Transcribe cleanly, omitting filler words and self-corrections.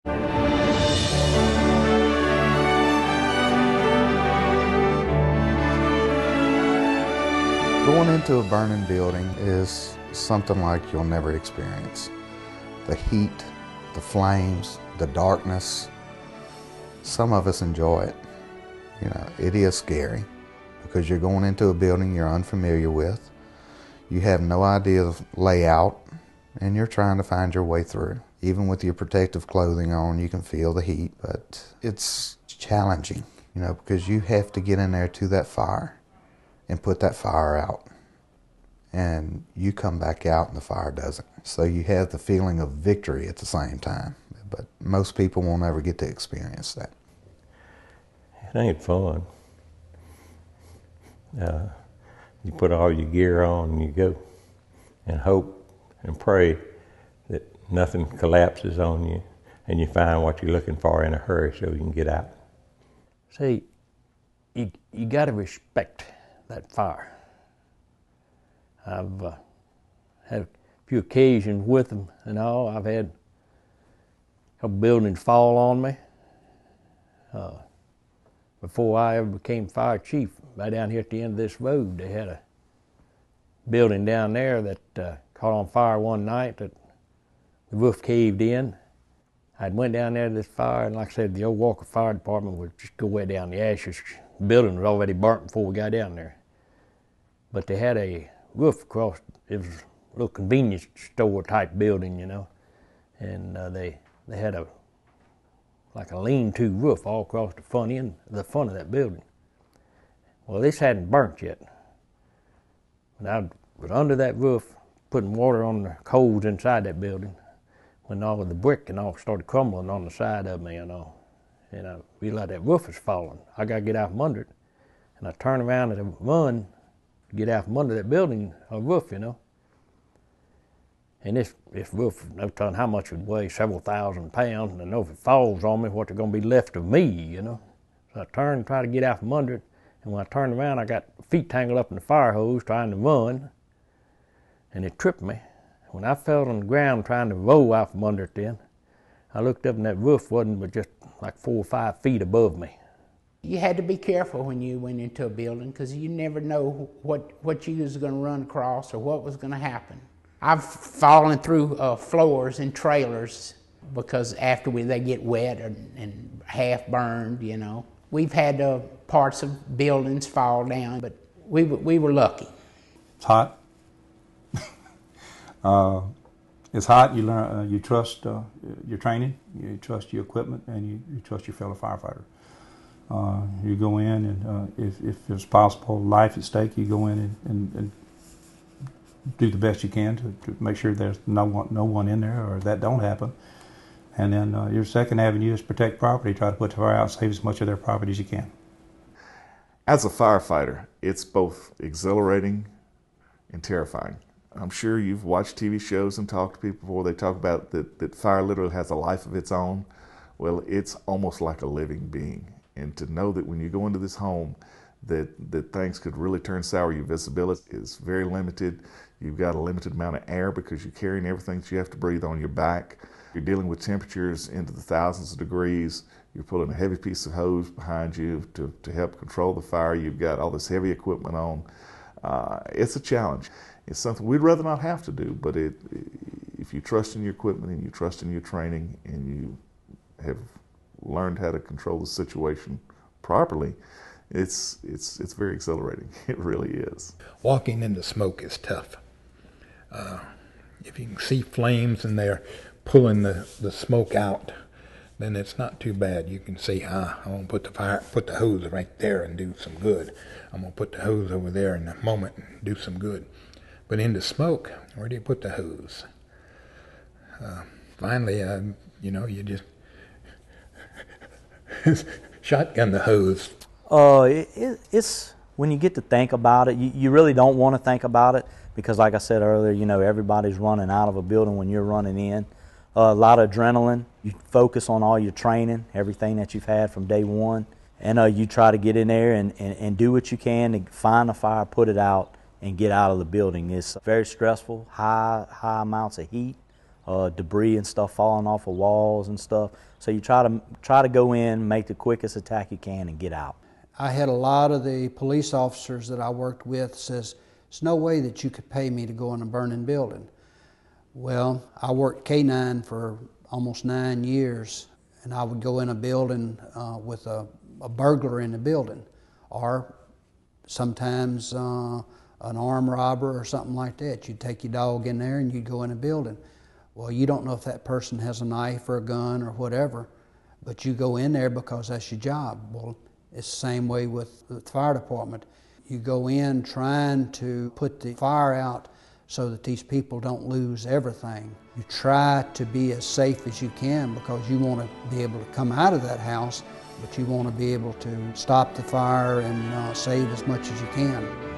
Going into a burning building is something like you'll never experience. The heat, the flames, the darkness. Some of us enjoy it. You know, it is scary because you're going into a building you're unfamiliar with. You have no idea of layout and you're trying to find your way through. Even with your protective clothing on, you can feel the heat, but it's challenging, you know, because you have to get in there to that fire and put that fire out. And you come back out and the fire doesn't. So you have the feeling of victory at the same time. But most people won't ever get to experience that. It ain't fun. You put all your gear on and you go and hope and pray that nothing collapses on you and you find what you're looking for in a hurry so you can get out. See, you got to respect that fire. I've had a few occasions with them and all. I've had a couple buildings fall on me. Before I ever became fire chief, right down here at the end of this road, they had a building down there that caught on fire one night that the roof caved in. I went down there to this fire, and like I said, the old Walker Fire Department would just go way down the ashes. The building was already burnt before we got down there. But they had a roof across, it was a little convenience store type building, you know. And they had like a lean-to roof all across the front of that building. Well, this hadn't burnt yet. And I was under that roof, putting water on the coals inside that building, when all of the brick and all started crumbling on the side of me and all. And I realized that roof was falling. I got to get out from under it. And I turned around and run to get out from under that building, roof, you know. And this roof, no telling how much it would weigh, several thousand pounds, and I know if it falls on me, what's going to be left of me, you know. So I turned and tried to get out from under it, and when I turned around, I got feet tangled up in the fire hose trying to run, and it tripped me. When I fell on the ground trying to roll out from under it then, I looked up and that roof wasn't but just like 4 or 5 feet above me. You had to be careful when you went into a building because you never know what you was going to run across or what was going to happen. I've fallen through floors in trailers because after they get wet and half burned, you know. We've had parts of buildings fall down, but we were lucky. It's hot. It's hot. You learn. You trust your training. You trust your equipment, and you trust your fellow firefighter. You go in, and if there's possible life at stake, you go in and do the best you can to make sure there's no one in there or that don't happen. And then your second avenue is protect property. Try to put the fire out, save as much of their property as you can. As a firefighter, it's both exhilarating and terrifying. I'm sure you've watched TV shows and talked to people before. They talk about that fire literally has a life of its own. Well, it's almost like a living being. And to know that when you go into this home, that things could really turn sour. Your visibility is very limited. You've got a limited amount of air because you're carrying everything that you have to breathe on your back. You're dealing with temperatures into the thousands of degrees. You're pulling a heavy piece of hose behind you to help control the fire. You've got all this heavy equipment on. It's a challenge. It's something we'd rather not have to do, but if you trust in your equipment and you trust in your training and you have learned how to control the situation properly, it's very exhilarating. It really is. Walking into smoke is tough. If you can see flames and they're pulling the smoke out, then it's not too bad. You can see, I'm gonna put the hose right there and do some good. I'm gonna put the hose over there in a moment and do some good. But into smoke, where do you put the hose? Finally, you just shotgun the hose. It's when you get to think about it, you really don't want to think about it because, like I said earlier, everybody's running out of a building when you're running in. A lot of adrenaline. You focus on all your training, everything that you've had from day one, and you try to get in there and do what you can to find a fire, put it out, and get out of the building. It's very stressful, high amounts of heat, debris and stuff falling off of walls and stuff. So you try to go in, make the quickest attack you can, and get out. I had a lot of the police officers that I worked with says, "There's no way that you could pay me to go in a burning building." Well, I worked K-9 for almost 9 years, and I would go in a building with a burglar in the building, or sometimes an armed robber or something like that. You'd take your dog in there and you'd go in a building. Well, you don't know if that person has a knife or a gun or whatever, but you go in there because that's your job. Well, it's the same way with the fire department. You go in trying to put the fire out so that these people don't lose everything. You try to be as safe as you can because you want to be able to come out of that house, but you want to be able to stop the fire and save as much as you can.